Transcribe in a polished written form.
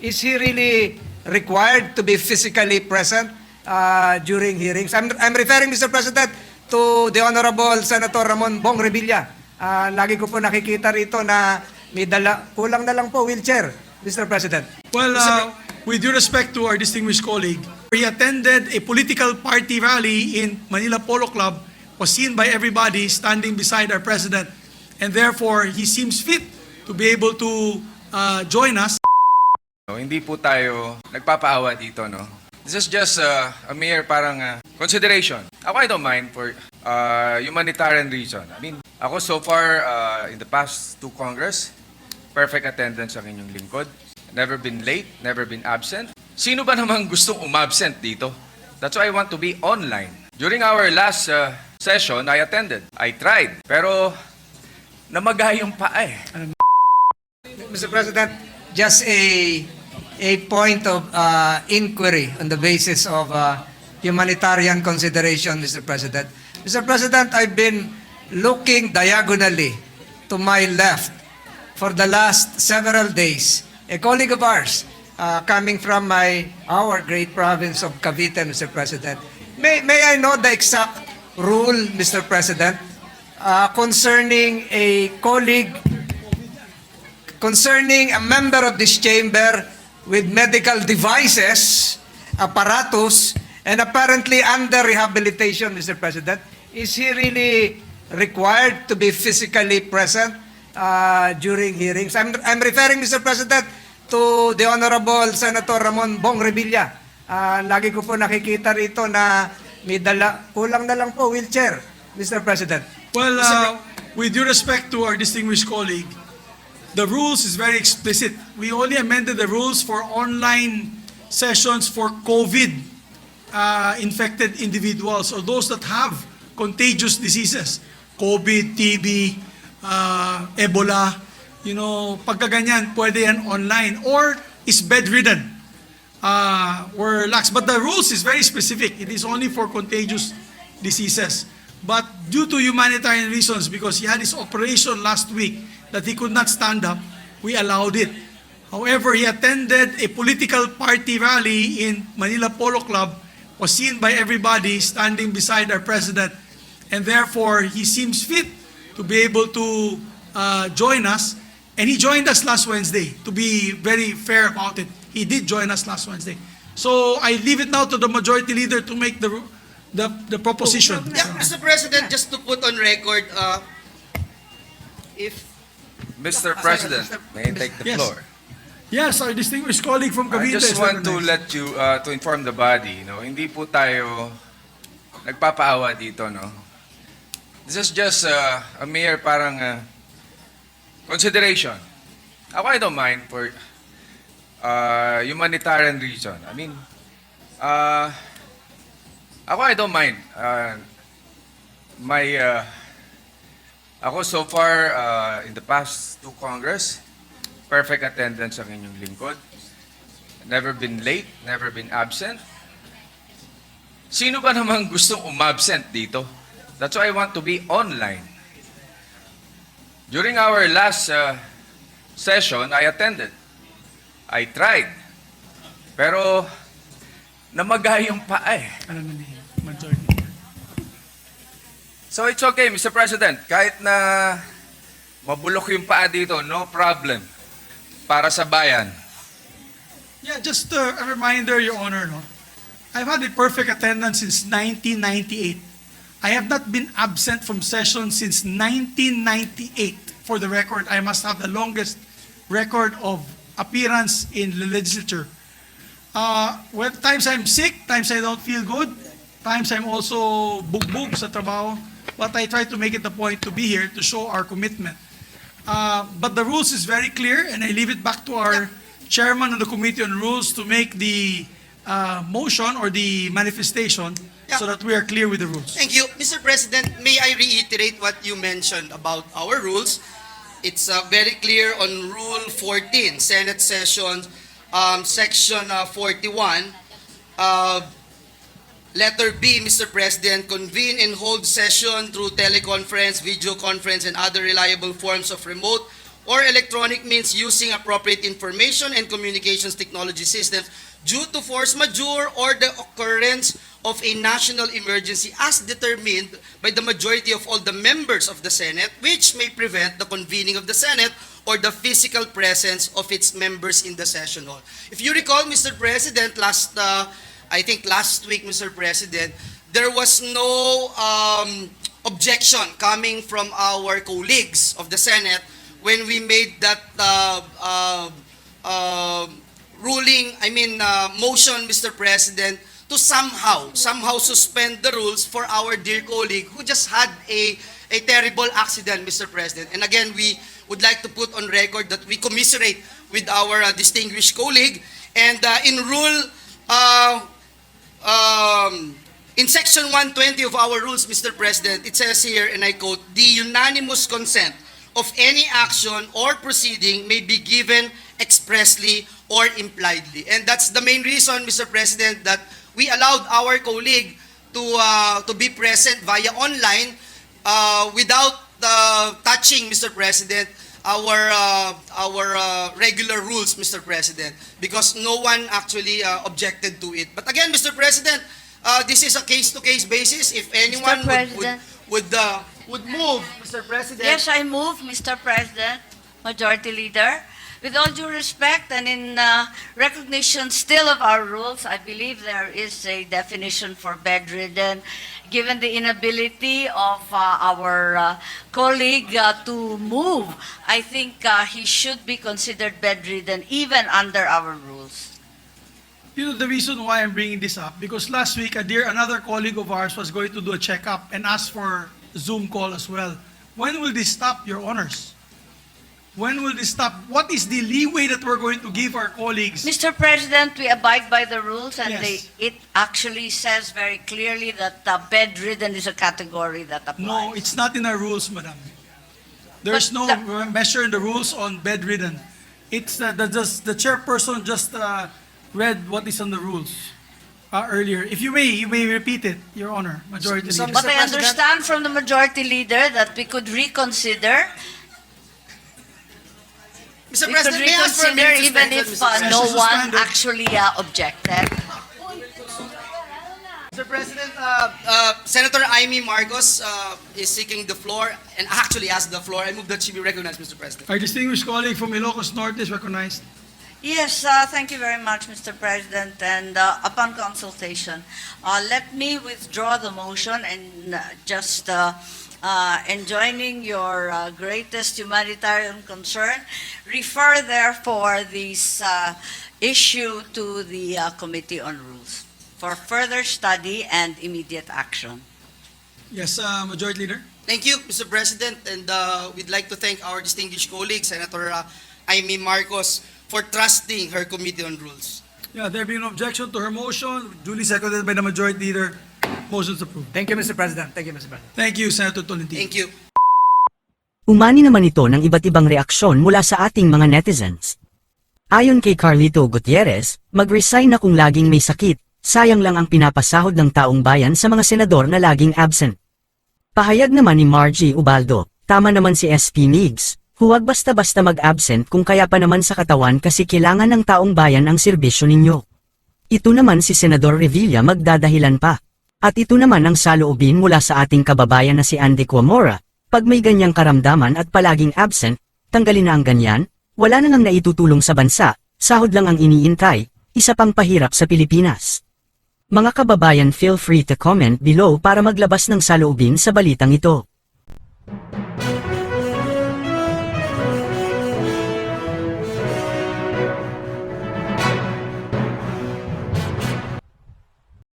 is he really required to be physically present during hearings? I'm referring, Mr. President, to the Honorable Senator Bong Revilla. Lagi ko po nakikita rito na may kulang na lang po wheelchair, Mr. President. Well, with due respect to our distinguished colleague, he attended a political party rally in Manila Polo Club, was seen by everybody standing beside our president, and therefore he seems fit to be able to join us. Hindi po tayo nagpapaawa dito, no? This is just a mere parang consideration. Ako, I don't mind for humanitarian reason. I mean, ako so far in the past 2 Congress, perfect attendance ang inyong lingkod. Never been late, never been absent. Sino ba namang gustong umabsent dito? That's why I want to be online. During our last session, I attended. I tried. Pero namaga yung paa eh. Mr. President, just a point of inquiry on the basis of humanitarian consideration, Mr. President. Mr. President, I've been looking diagonally to my left for the last several days. A colleague of ours coming from our great province of Cavite, Mr. President. May I know the exact rule, Mr. President, concerning a colleague, concerning a member of this chamber with medical devices, apparatus, and apparently under rehabilitation, Mr. President? Is he really required to be physically present during hearings? I'm referring, Mr. President, to the Honorable Senator Bong Revilla. Lagi ko po nakikita rito na may kulang na lang po wheelchair, Mr. President. Well, with due respect to our distinguished colleague, the rules is very explicit. We only amended the rules for online sessions for COVID infected individuals or those that have contagious diseases, COVID, TB, Ebola. You know, pagkaganyan, pwede yan online or is bedridden or lax. But the rules is very specific. It is only for contagious diseases. But due to humanitarian reasons, because he had his operation last week that he could not stand up, we allowed it. However, he attended a political party rally in Manila Polo Club, was seen by everybody standing beside our president, and therefore he seems fit to be able to join us. And he joined us last Wednesday. To be very fair about it, he did join us last Wednesday. So I leave it now to the majority leader to make the proposition. Yeah, Mr. President, just to put on record, if Mr. President, may I take the Yes. floor? Yes, our distinguished colleague from I Cavite. just is want to recognized. let you, to inform the body, no? Hindi po tayo nagpapaawa dito, no? This is just a mere parang consideration. Ako, I don't mind for humanitarian reason. I mean, ako, I don't mind. Ako so far in the past 2 Congress, perfect attendance ang inyong lingkod. Never been late, never been absent. Sino ba namang gustong umabsent dito? That's why I want to be online. During our last session, I attended. I tried. Pero namaga yung paa eh. Ano na ni majority? So it's okay, Mr. President. Kahit na mabulok yung paa dito, no problem. Para sa bayan. Yeah, just a reminder, Your Honor, no? I've had a perfect attendance since 1998. I have not been absent from session since 1998. For the record, I must have the longest record of appearance in the legislature. When times I'm sick, times I don't feel good, times I'm also bugbog sa trabaho, but I try to make it a point to be here to show our commitment. But the rules is very clear, and I leave it back to our chairman of the Committee on Rules to make the motion or the manifestation so that we are clear with the rules. Thank you. Mr. President, may I reiterate what you mentioned about our rules? It's very clear on Rule 14, Senate Session, Section 41. Letter B, Mr. President, convene and hold session through teleconference, video conference, and other reliable forms of remote or electronic means using appropriate information and communications technology systems due to force majeure or the occurrence of a national emergency as determined by the majority of all the members of the Senate, which may prevent the convening of the Senate or the physical presence of its members in the session hall. If you recall, Mr. President, I think last week, Mr. President, there was no objection coming from our colleagues of the Senate when we made that motion, Mr. President, to somehow suspend the rules for our dear colleague who just had a terrible accident, Mr. President. And again, we would like to put on record that we commiserate with our distinguished colleague. And in section 120 of our rules, Mr. President, it says here, and I quote, "The unanimous consent of any action or proceeding may be given expressly or impliedly." And that's the main reason, Mr. President, that we allowed our colleague to be present via online without touching, Mr. President, our regular rules, Mr. President, because no one actually objected to it. But again, Mr. President, this is a case-to-case basis. If anyone would move, Mr. President. Yes, I move, Mr. President, Majority Leader. With all due respect and in recognition still of our rules, I believe there is a definition for bedridden. Given the inability of our colleague to move, I think he should be considered bedridden even under our rules. You know, the reason why I'm bringing this up, because last week, another colleague of ours was going to do a checkup and ask for Zoom call as well. When will this stop, Your Honors? When will this stop? What is the leeway that we're going to give our colleagues? Mr. President, we abide by the rules and Yes. it actually says very clearly that bedridden is a category that applies. No, it's not in our rules, madam. There's But no measure in the rules on bedridden. It's the chairperson just read what is on the rules earlier. If you may repeat it, Your Honor, Majority Leader. But Mr. I President? understand from the Majority Leader that we could reconsider. Mr. We could President, may I ask for a reconsider minute even suspension, if Mr. President? no one Suspended. actually objected. Mr. President, Senator Amy Marcos is seeking the floor and actually asked the floor. I move that she be recognized, Mr. President. Our distinguished colleague from Ilocos Norte is recognized. Yes, thank you very much, Mr. President. And upon consultation, let me withdraw the motion and just enjoining your greatest humanitarian concern, refer therefore this issue to the Committee on Rules for further study and immediate action. Yes, Majority Leader. Thank you, Mr. President, and we'd like to thank our distinguished colleague, Senator Amy Marcos, for trusting her Committee on Rules. Yeah, there being no objection to her motion, duly seconded by the Majority Leader, motion is approved. Thank you, Mr. President. Thank you, Mr. President. Thank you, Senator Tolentino. Thank you. Umani naman ito ng iba't ibang reaksyon mula sa ating mga netizens. Ayon kay Carlito Gutierrez, mag-resign na kung laging may sakit, sayang lang ang pinapasahod ng taong bayan sa mga senador na laging absent. Pahayag naman ni Margie Ubaldo, tama naman si SP Migs, huwag basta-basta mag-absent kung kaya pa naman sa katawan kasi kailangan ng taong bayan ang serbisyo ninyo. Ito naman si Senador Revilla magdadahilan pa. At ito naman ang saloobin mula sa ating kababayan na si Andy Cuamora, pag may ganyang karamdaman at palaging absent, tanggalin na ang ganyan, wala na nang naitutulong sa bansa, sahod lang ang iniintay, isa pang pahirap sa Pilipinas. Mga kababayan, feel free to comment below para maglabas ng saloobin sa balitang ito.